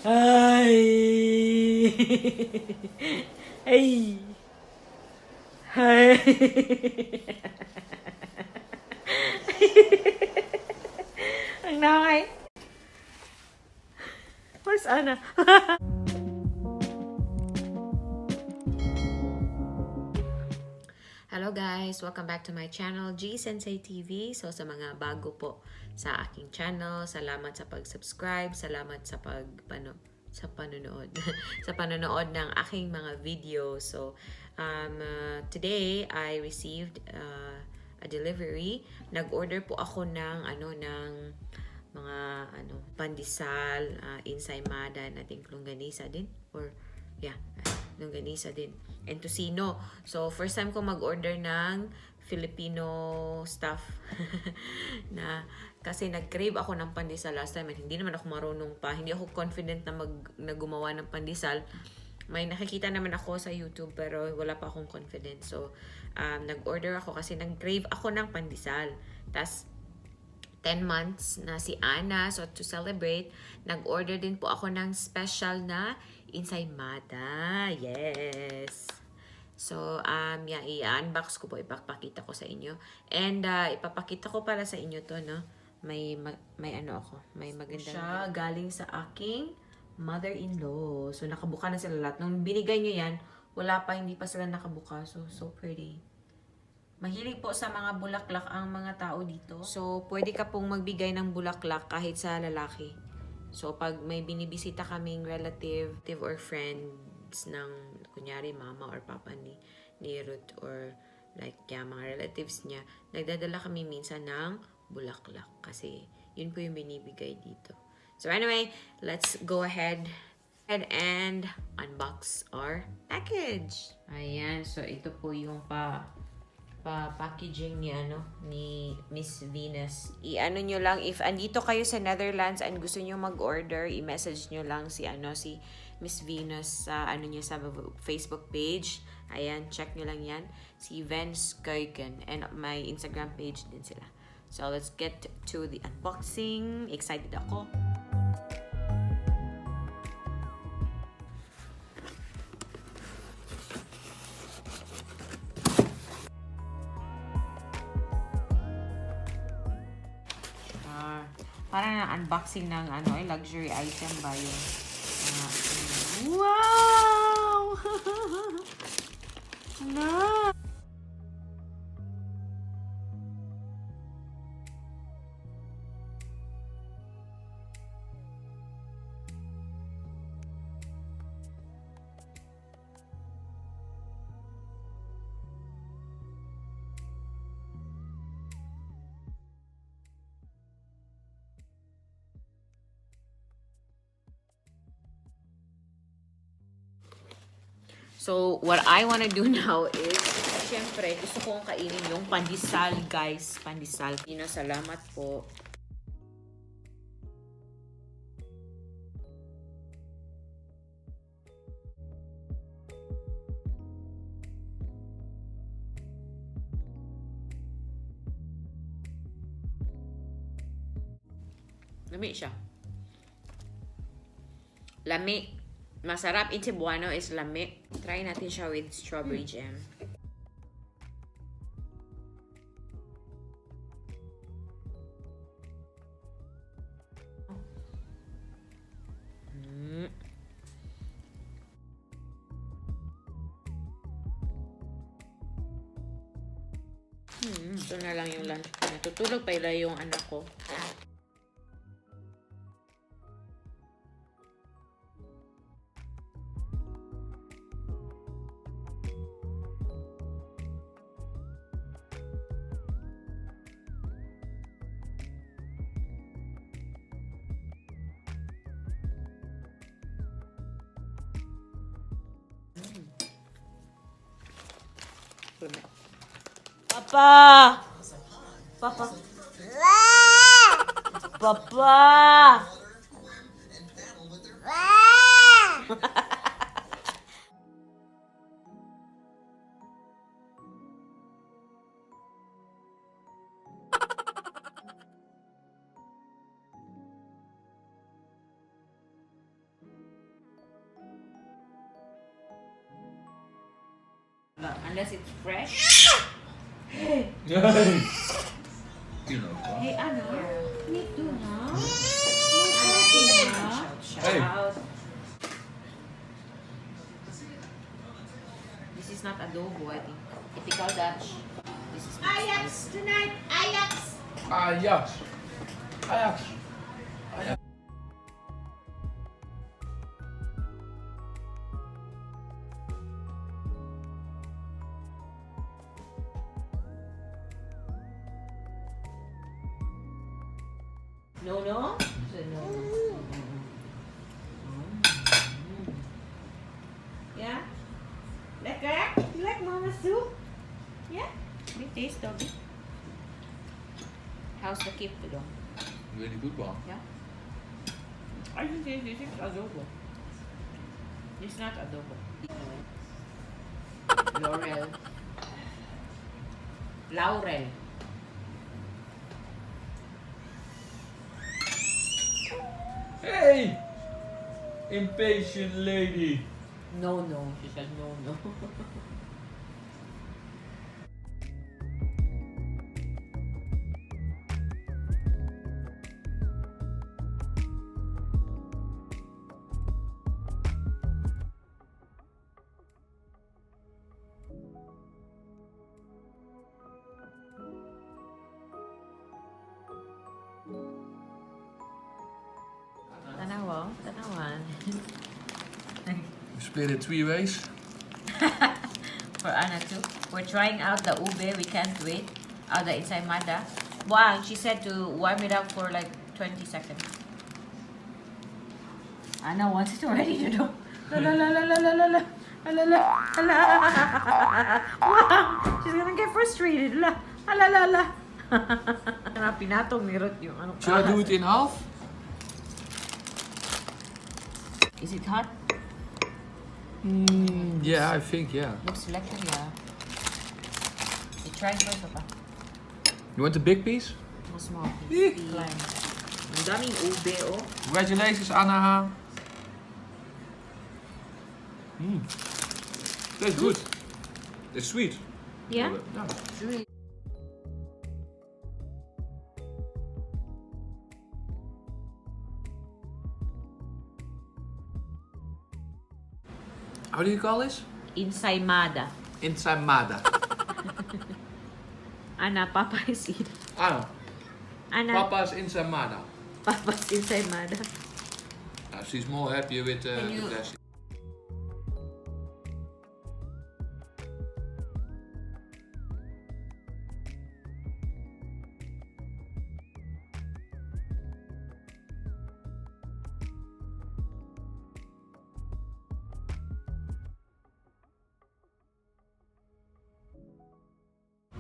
Ay! Ay! Ay! Ang nakay. Where's Anna? Hello guys! Welcome back to my channel, Gie Sensei TV. So sa mga bago po sa aking channel, salamat sa pag-subscribe, salamat sa panonood sa panonood ng aking mga video. So today I received a delivery. Nag-order po ako ng mga pandesal, ensaymada, nating longganisa din or longganisa din and tocino. So first time ko mag-order ng Filipino stuff na kasi nag-crave ako ng pandesal last time and hindi naman ako marunong pa, hindi ako confident na gumawa ng pandesal. May nakikita naman ako sa YouTube pero wala pa akong confidence. So nag-order ako kasi nag-crave ako ng pandesal. Tas 10 months na si Anna. So, to celebrate, nag-order din po ako ng special na ensaymada. Yes! So, i-unbox ko po. Ipapakita ko sa inyo. And, ipapakita ko para sa inyo to, no? May magandang siya galing sa aking mother-in-law. So, nakabuka na sila lahat. Nung binigay nyo yan, hindi pa sila nakabuka. So pretty. Mahilig po sa mga bulaklak ang mga tao dito. So, pwede ka pong magbigay ng bulaklak kahit sa lalaki. So, pag may binibisita kaming relative or friends ng, kunyari, mama or papa ni Ruth or mga relatives niya, nagdadala kami minsan ng bulaklak kasi yun po yung binibigay dito. So, anyway, let's go ahead and unbox our package. Ayan, so ito po yung packaging ni Miss Venus. I-ano nyo lang, if andito kayo sa Netherlands and gusto nyo mag-order, i-message nyo lang si Miss Venus sa sa Facebook page. Ayan, check nyo lang yan. Si Vens Keuken. And my Instagram page din sila. So, let's get to the unboxing. Excited ako. Parang unboxing ng luxury item ba yung wow! Na! So, what I wanna do now is, syempre, gusto kong kainin yung pandesal, guys. Pandesal. Salamat po. Lami siya. Lami. Masarap in Cebuano is lami. Try natin siya with strawberry jam. Ito na lang yung lunch. Natutulog pa ila yung anak ko. Papa! Papa! Papa! talaga. Unless it's fresh. You know. Hey, ano? Me too, ha? Hey. This is not adobo, I think. Typical Dutch. This is Ajax tonight, Ajax. Ajax. Ajax. no, no? So, no. Yeah? Lekker? You like mama's soup? Yeah? Big taste, Toby. How's the keep to them? Really good one. Yeah? I think this is adobo. It's not adobo. Laurel. Laurel. Hey! Impatient lady. No, no. She said no, no. Tanawa, tanawan. We split it 3 ways. For Anna too. We're trying out the ube. We can't wait. The ensaymada. Wow, she said to warm it up for like 20 seconds. Anna wants it already to do. La la la la la la la la. La la la. Wow, she's gonna get frustrated. La la la la. Pinatong ni Ruth yung ano. Should I do it in half? Is it hot? Yeah, I think, yeah. Looks lekker, yeah. You try first, Papa. You want the big piece? A small piece. Klein. Ang daming ube, oh. Congratulations, Anna. Tastes good. It's sweet. Yeah? Yeah. It's really How do you call this? ensaymada. Ensaymada. Anna, Papa is eating. Anna. Anna, Papa's ensaymada. Papa's ensaymada. She's more happy with the you- dressing.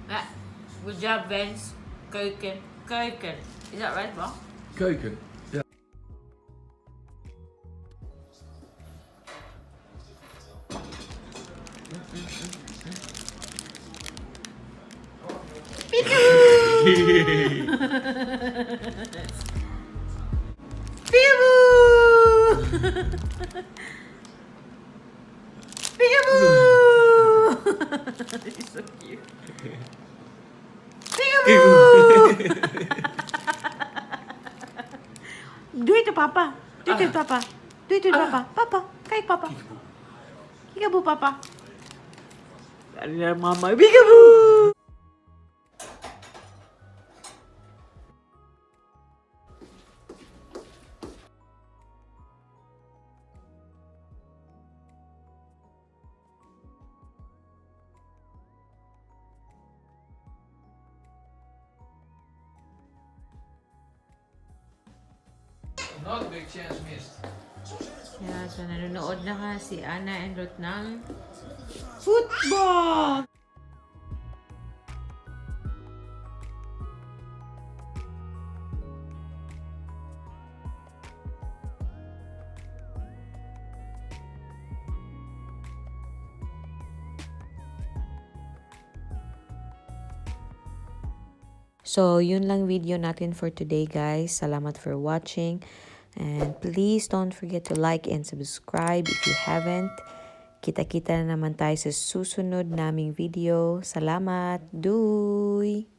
Ah, good job, Vince. Keuken. Keuken. Is that right, Bob? Keuken. Ja. Peekaboo! Peekaboo! He's so cute. Peekaboo! Do it to Papa. Do it to Papa. Do it to Papa. Papa. Kay Papa. Peekaboo, Papa. Ano na, Mama? Peekaboo! Not a big chance missed. Yeah, so nanonood na ka si Anna and Ruth ng football! So, yun lang video natin for today, guys. Salamat for watching. And please don't forget to like and subscribe if you haven't. Kita-kita na naman tayo sa susunod naming video. Salamat! Doy!